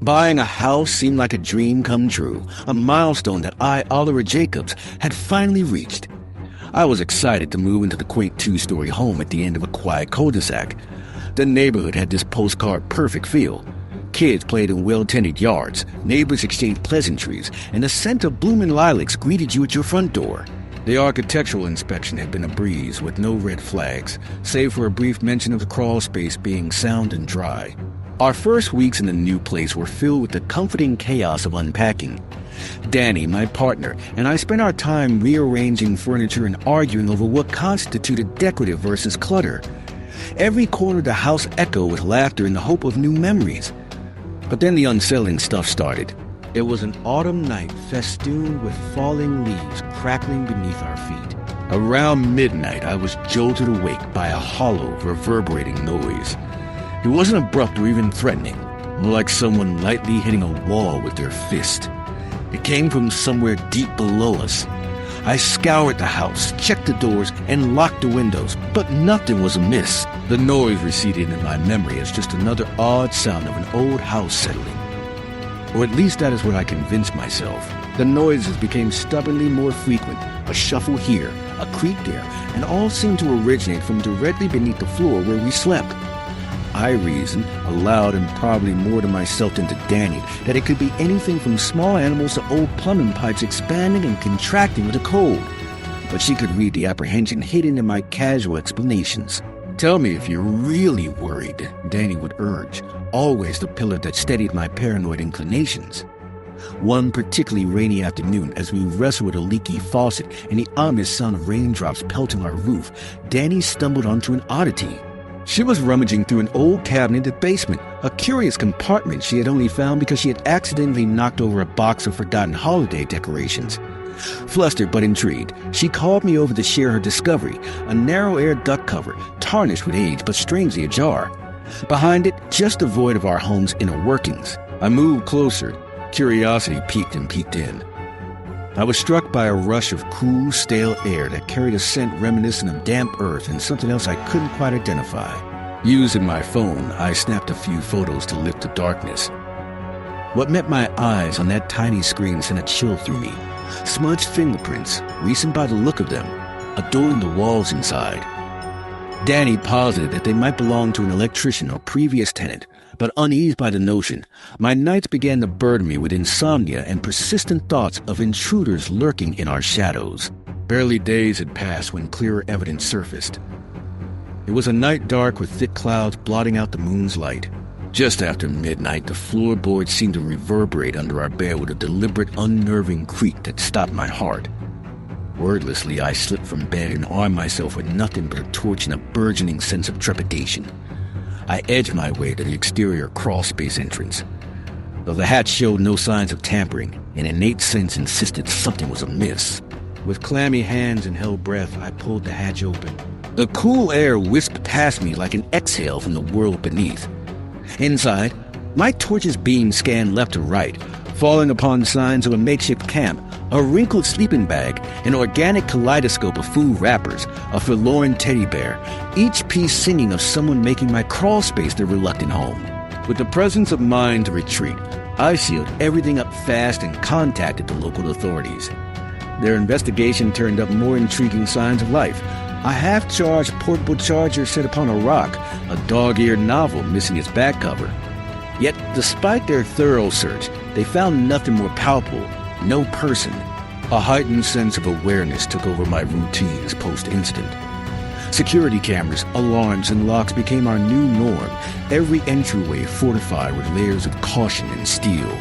Buying a house seemed like a dream come true, a milestone that I, Oliver Jacobs, had finally reached. I was excited to move into the quaint two-story home at the end of a quiet cul-de-sac. The neighborhood had this postcard-perfect feel. Kids played in well-tended yards, neighbors exchanged pleasantries, and the scent of blooming lilacs greeted you at your front door. The architectural inspection had been a breeze with no red flags, save for a brief mention of the crawlspace being sound and dry. Our first weeks in the new place were filled with the comforting chaos of unpacking. Dani, my partner, and I spent our time rearranging furniture and arguing over what constituted decorative versus clutter. Every corner of the house echoed with laughter in the hope of new memories. But then the unsettling stuff started. It was an autumn night festooned with falling leaves crackling beneath our feet. Around midnight, I was jolted awake by a hollow, reverberating noise. It wasn't abrupt or even threatening, more like someone lightly hitting a wall with their fist. It came from somewhere deep below us. I scoured the house, checked the doors, and locked the windows, but nothing was amiss. The noise receded in my memory as just another odd sound of an old house settling. Or at least that is what I convinced myself. The noises became stubbornly more frequent, a shuffle here, a creak there, and all seemed to originate from directly beneath the floor where we slept. I reasoned, aloud and probably more to myself than to Dani, that it could be anything from small animals to old plumbing pipes expanding and contracting with the cold. But she could read the apprehension hidden in my casual explanations. "Tell me if you're really worried," Dani would urge, always the pillar that steadied my paranoid inclinations. One particularly rainy afternoon, as we wrestled with a leaky faucet and the ominous sound of raindrops pelting our roof, Dani stumbled onto an oddity. She was rummaging through an old cabinet in the basement, a curious compartment she had only found because she had accidentally knocked over a box of forgotten holiday decorations. Flustered but intrigued, she called me over to share her discovery, a narrow air duct cover, tarnished with age but strangely ajar. Behind it, just the void of our home's inner workings. I moved closer. Curiosity peeked and peeked in. I was struck by a rush of cool, stale air that carried a scent reminiscent of damp earth and something else I couldn't quite identify. Using my phone, I snapped a few photos to lift the darkness. What met my eyes on that tiny screen sent a chill through me. Smudged fingerprints, recent by the look of them, adorning the walls inside. Dani posited that they might belong to an electrician or previous tenant, but uneased by the notion, my nights began to burden me with insomnia and persistent thoughts of intruders lurking in our shadows. Barely days had passed when clearer evidence surfaced. It was a night dark with thick clouds blotting out the moon's light. Just after midnight, the floorboards seemed to reverberate under our bed with a deliberate, unnerving creak that stopped my heart. Wordlessly, I slipped from bed and armed myself with nothing but a torch and a burgeoning sense of trepidation. I edged my way to the exterior crawlspace entrance. Though the hatch showed no signs of tampering, an innate sense insisted something was amiss. With clammy hands and held breath, I pulled the hatch open. The cool air whisked past me like an exhale from the world beneath. Inside, my torch's beam scanned left to right, falling upon signs of a makeshift camp, a wrinkled sleeping bag, an organic kaleidoscope of food wrappers, a forlorn teddy bear, each piece singing of someone making my crawl space their reluctant home. With the presence of mind to retreat, I sealed everything up fast and contacted the local authorities. Their investigation turned up more intriguing signs of life. A half-charged portable charger set upon a rock, a dog-eared novel missing its back cover. Yet, despite their thorough search, they found nothing more palpable, no person. A heightened sense of awareness took over my routines post-incident. Security cameras, alarms, and locks became our new norm, every entryway fortified with layers of caution and steel.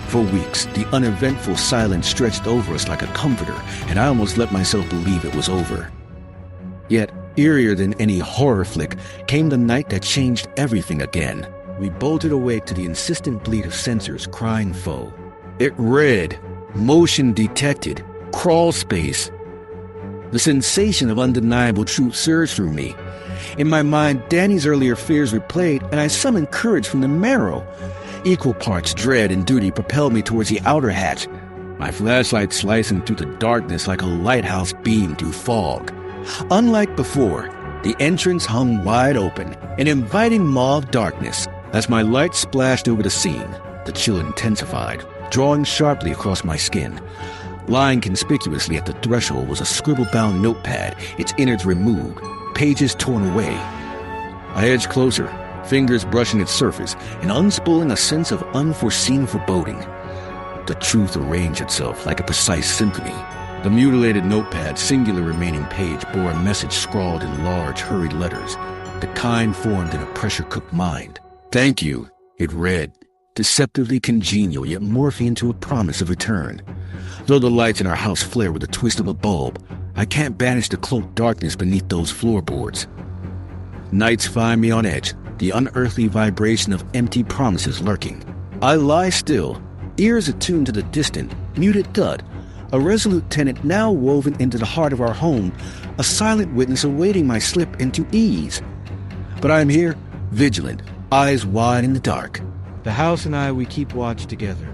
For weeks, the uneventful silence stretched over us like a comforter, and I almost let myself believe it was over. Yet, eerier than any horror flick, came the night that changed everything again. We bolted awake to the insistent bleat of sensors crying foe. It read, "Motion detected, crawl space." The sensation of undeniable truth surged through me. In my mind, Dani's earlier fears replayed, and I summoned courage from the marrow. Equal parts dread and duty propelled me towards the outer hatch, my flashlight slicing through the darkness like a lighthouse beam through fog. Unlike before, the entrance hung wide open, an inviting maw of darkness. As my light splashed over the scene, The chill intensified, drawing sharply across my skin. Lying conspicuously at the threshold was a scribble-bound notepad, its innards removed, pages torn away. I edged closer, fingers brushing its surface and unspooling a sense of unforeseen foreboding. The truth arranged itself like a precise symphony. The mutilated notepad's singular remaining page bore a message scrawled in large, hurried letters, the kind formed in a pressure-cooked mind. "Thank you," it read, deceptively congenial yet morphing into a promise of return. Though the lights in our house flare with the twist of a bulb, I can't banish the cloaked darkness beneath those floorboards. Nights find me on edge, the unearthly vibration of empty promises lurking. I lie still, ears attuned to the distant, muted thud, a resolute tenant now woven into the heart of our home, a silent witness awaiting my slip into ease. But I am here, vigilant, eyes wide in the dark. The house and I, we keep watch together.